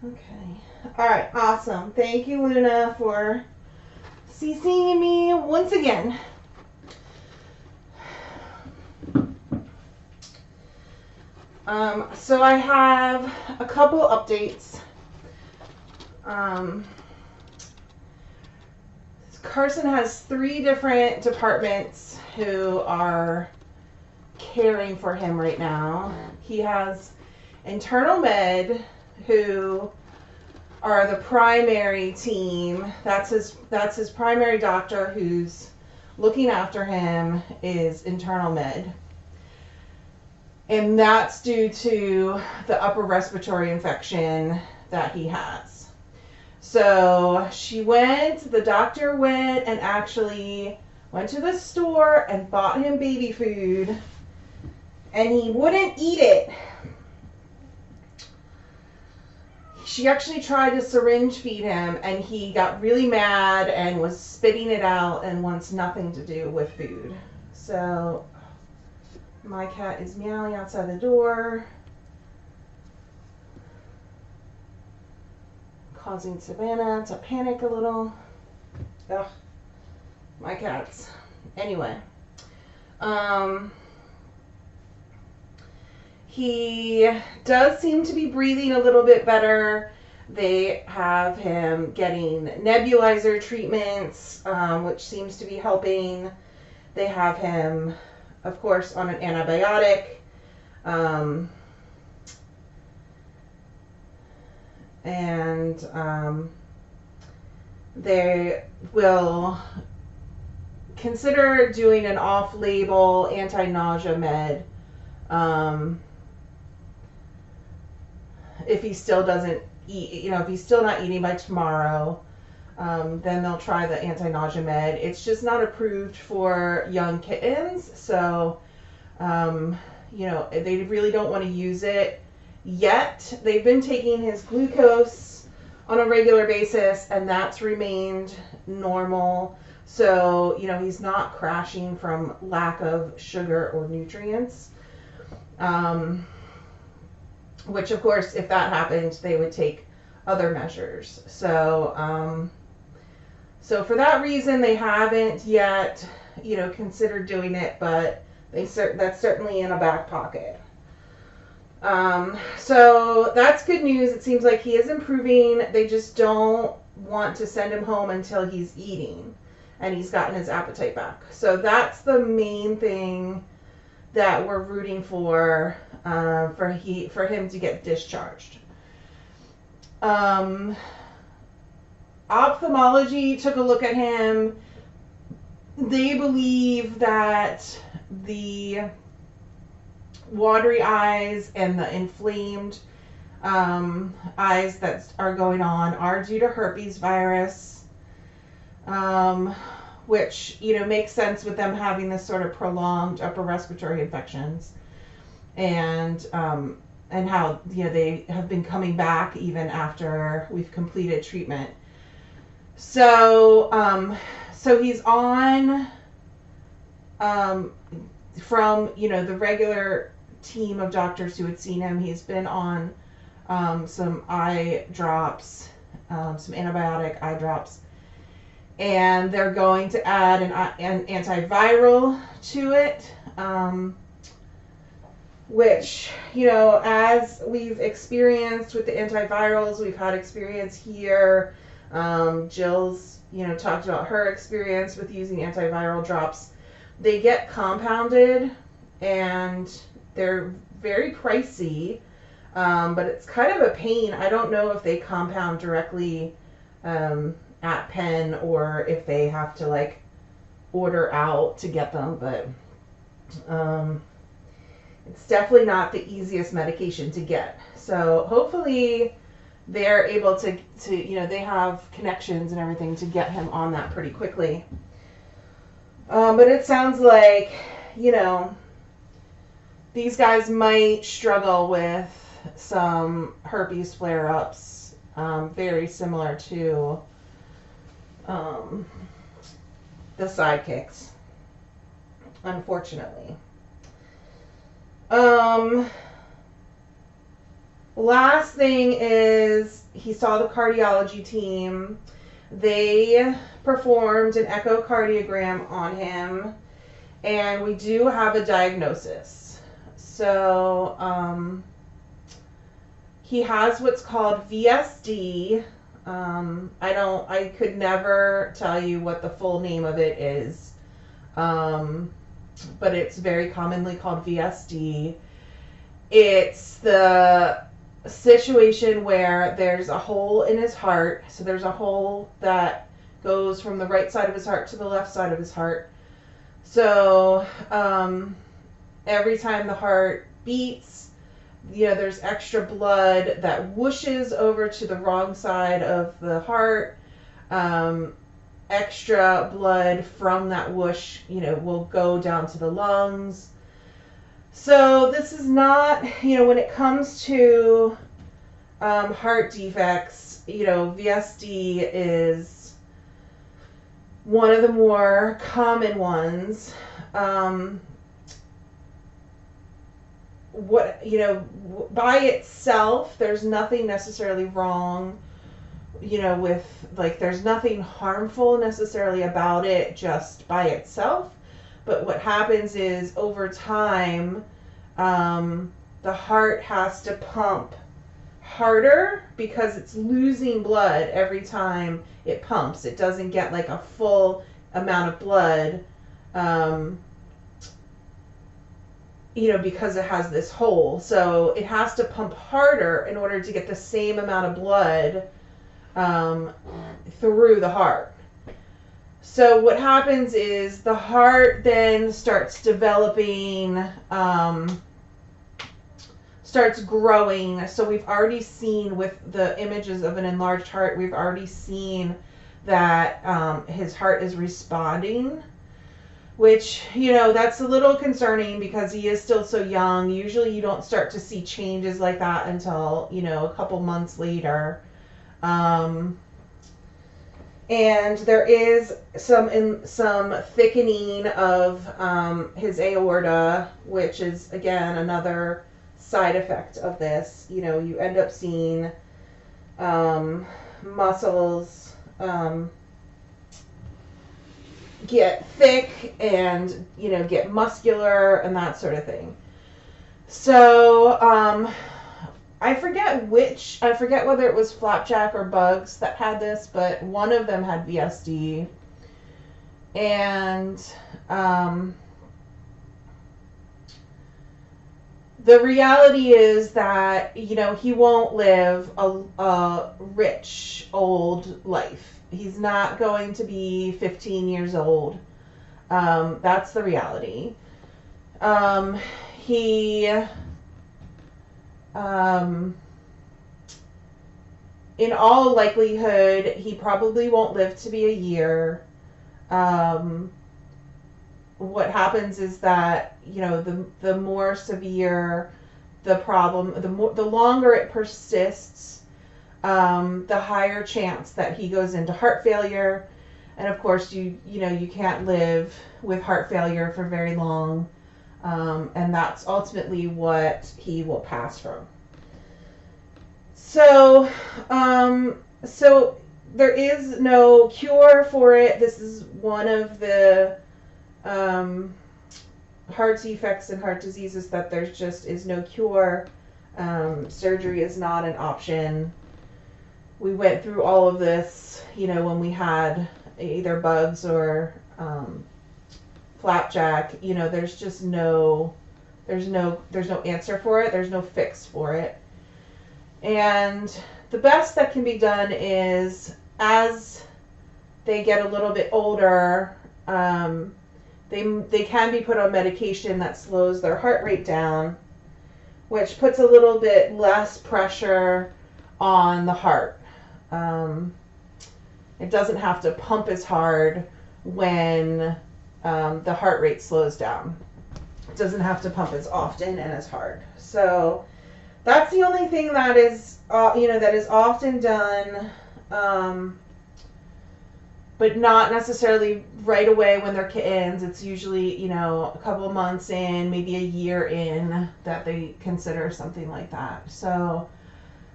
Okay. All right. Awesome. Thank you, Luna, for CCing me once again. So I have a couple updates. Carson has 3 different departments who are caring for him right now. He has internal med, who are the primary team. That's his primary doctor who's looking after him is internal med. And that's due to the upper respiratory infection that he has. So the doctor went and actually went to the store and bought him baby food, and he wouldn't eat it. She actually tried to syringe feed him, and he got really mad and was spitting it out and wants nothing to do with food. So my cat is meowing outside the door, causing Savanna to panic a little. Ugh, my cats. Anyway, he does seem to be breathing a little bit better. They have him getting nebulizer treatments, which seems to be helping. They have him, of course, on an antibiotic. They will consider doing an off-label anti-nausea med if he still doesn't eat, if he's still not eating by tomorrow. Then they'll try the anti-nausea med. It's just not approved for young kittens, so they really don't want to use it yet. They've been taking his glucose on a regular basis, and that's remained normal. So, he's not crashing from lack of sugar or nutrients. Which, of course, if that happened, they would take other measures. So for that reason, they haven't yet, considered doing it, but that's certainly in a back pocket. So that's good news. It seems like he is improving. They just don't want to send him home until he's eating and he's gotten his appetite back. So that's the main thing that we're rooting for him to get discharged. Ophthalmology took a look at him. They believe that the watery eyes and the inflamed eyes that are going on are due to herpes virus, which makes sense with them having this sort of prolonged upper respiratory infections, and how they have been coming back even after we've completed treatment. So he's on from the regular team of doctors who had seen him. He's been on some eye drops, some antibiotic eye drops, and they're going to add an antiviral to it, which, as we've experienced with the antivirals, we've had experience here. Jill's, talked about her experience with using antiviral drops. They get compounded, and they're very pricey, but it's kind of a pain. I don't know if they compound directly at Penn or if they have to order out to get them, but it's definitely not the easiest medication to get. So hopefully they're able to they have connections and everything to get him on that pretty quickly. But it sounds like, these guys might struggle with some herpes flare-ups, very similar to the sidekicks, unfortunately. Last thing is, he saw the cardiology team. They performed an echocardiogram on him, and we do have a diagnosis. So he has what's called VSD. I could never tell you what the full name of it is, but it's very commonly called VSD. It's the situation where there's a hole in his heart. So there's a hole that goes from the right side of his heart to the left side of his heart. So every time the heart beats, there's extra blood that whooshes over to the wrong side of the heart. Extra blood from that whoosh, will go down to the lungs. So this is not, when it comes to heart defects, VSD is one of the more common ones. By itself, there's nothing necessarily wrong, there's nothing harmful necessarily about it just by itself. But what happens is over time, the heart has to pump harder because it's losing blood every time it pumps. It doesn't get like a full amount of blood, because it has this hole. So it has to pump harder in order to get the same amount of blood through the heart. So what happens is the heart then starts developing, starts growing. So we've already seen with the images of an enlarged heart, we've already seen that his heart is responding, which, that's a little concerning because he is still so young. Usually you don't start to see changes like that until, a couple months later. And there is some thickening of his aorta, which is, again, another side effect of this. You end up seeing muscles get thick and, get muscular and that sort of thing. So I forget whether it was Flapjack or Bugs that had this, but one of them had VSD. And the reality is that, he won't live a rich old life. He's not going to be 15 years old. That's the reality. In all likelihood, he probably won't live to be a year. What happens is that, the more severe the problem, the longer it persists, the higher chance that he goes into heart failure. And of course, you can't live with heart failure for very long. And that's ultimately what he will pass from. So there is no cure for it. This is one of the heart defects and heart diseases that there just is no cure. Surgery is not an option. We went through all of this, when we had either Bugs or Flapjack. There's just no answer for it. There's no fix for it. And the best that can be done is, as they get a little bit older, they can be put on medication that slows their heart rate down, which puts a little bit less pressure on the heart. It doesn't have to pump as hard when the heart rate slows down. It doesn't have to pump as often and as hard. So that's the only thing that is, that is often done, but not necessarily right away when they're kittens. It's usually, a couple months in, maybe a year in, that they consider something like that. So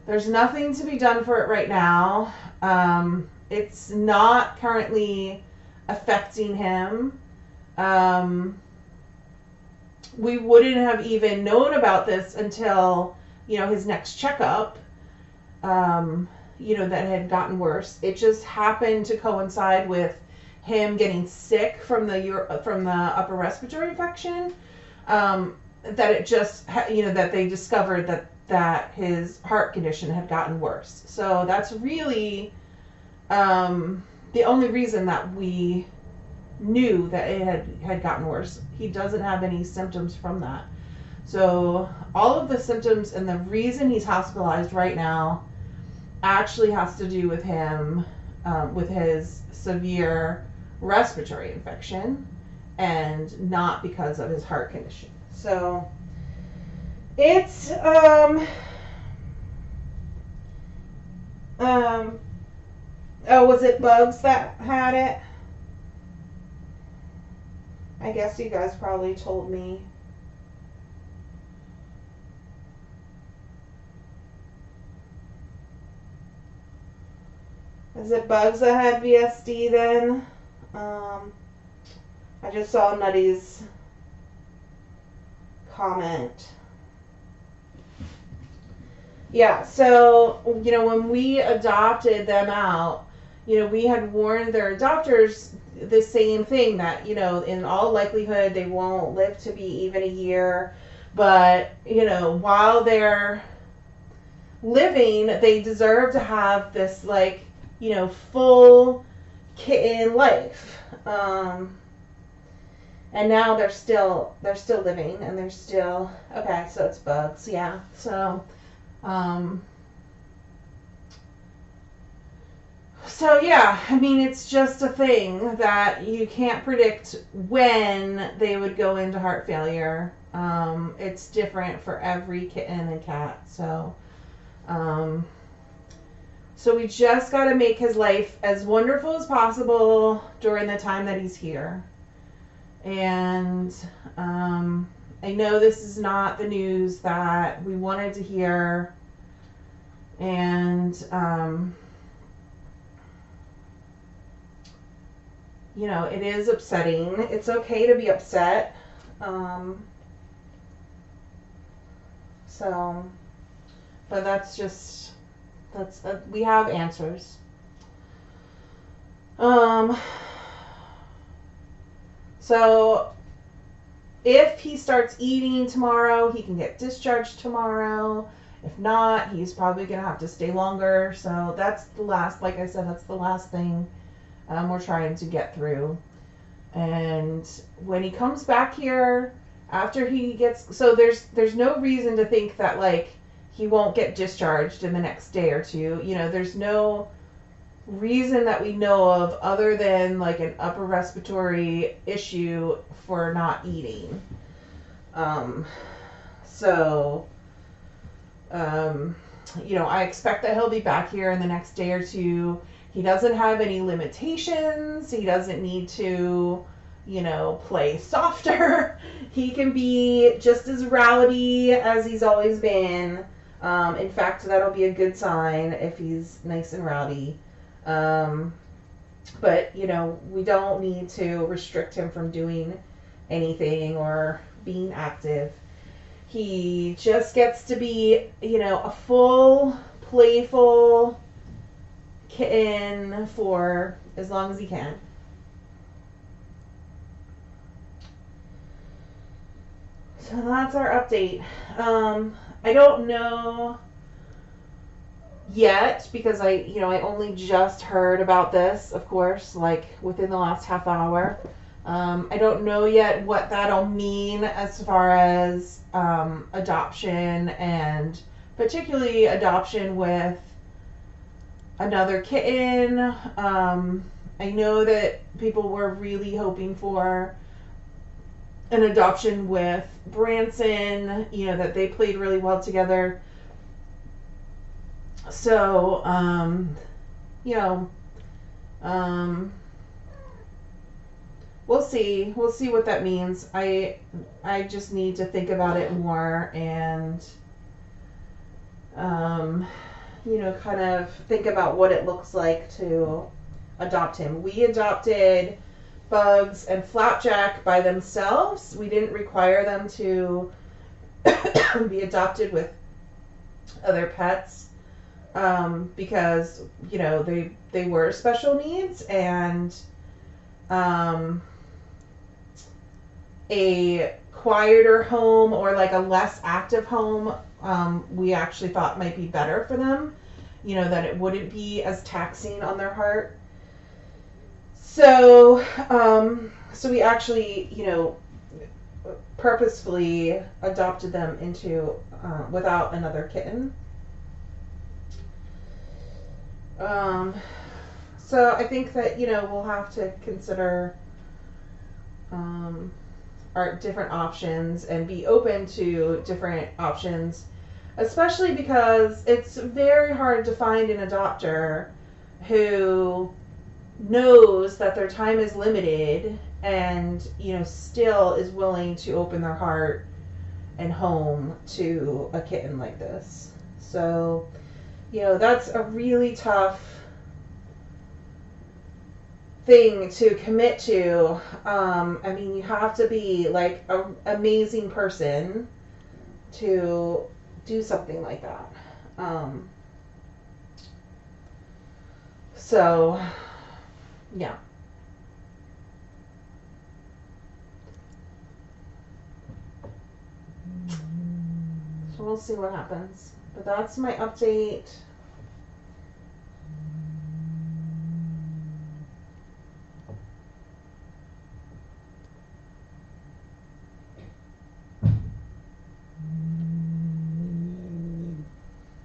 There's nothing to be done for it right now. It's not currently affecting him. We wouldn't have even known about this until, his next checkup, that had gotten worse. It just happened to coincide with him getting sick from the upper respiratory infection. That it just, that they discovered that his heart condition had gotten worse. So that's really the only reason that we knew that it had gotten worse. He doesn't have any symptoms from that. So all of the symptoms and the reason he's hospitalized right now actually has to do with him, with his severe respiratory infection, and not because of his heart condition. So it's was it bugs that had it? I guess you guys probably told me. Is it bugs that had VSD then? I just saw Nutty's comment. Yeah, so, when we adopted them out, we had warned their adopters the same thing, that, in all likelihood, they won't live to be even a year. But, while they're living, they deserve to have this, full kitten life. And now they're still living, and they're still, okay, so it's bugs, yeah. So yeah, I mean, it's just a thing that you can't predict when they would go into heart failure. It's different for every kitten and cat. So we just got to make his life as wonderful as possible during the time that he's here. And I know this is not the news that we wanted to hear. And it is upsetting. It's okay to be upset. But we have answers. So if he starts eating tomorrow, he can get discharged tomorrow. If not, he's probably going to have to stay longer. So that's the last, like I said, that's the last thing we're trying to get through. And when he comes back here, after he gets, so there's no reason to think that he won't get discharged in the next day or two. There's no reason that we know of other than an upper respiratory issue for not eating. I expect that he'll be back here in the next day or two. He doesn't have any limitations. He doesn't need to, play softer. He can be just as rowdy as he's always been. In fact, that'll be a good sign if he's nice and rowdy. But, we don't need to restrict him from doing anything or being active. He just gets to be, a full, playful kitten for as long as he can. So that's our update. I don't know yet because I only just heard about this, of course, within the last half hour. I don't know yet what that'll mean as far as adoption, and particularly adoption with another kitten. I know that people were really hoping for an adoption with Branson, that they played really well together. So, we'll see. We'll see what that means. I just need to think about it more, and kind of think about what it looks like to adopt him. We adopted Bugs and Flapjack by themselves. We didn't require them to be adopted with other pets because they were special needs, and a quieter home or like a less active home we actually thought might be better for them, that it wouldn't be as taxing on their heart. So we actually purposefully adopted them into without another kitten. So I think that we'll have to consider our different options and be open to different options, especially because it's very hard to find an adopter who knows that their time is limited and still is willing to open their heart and home to a kitten like this. So that's a really tough thing to commit to. I mean, you have to be like an amazing person to do something like that. So yeah. So we'll see what happens. But that's my update.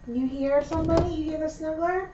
You hear somebody? You hear the snuggler?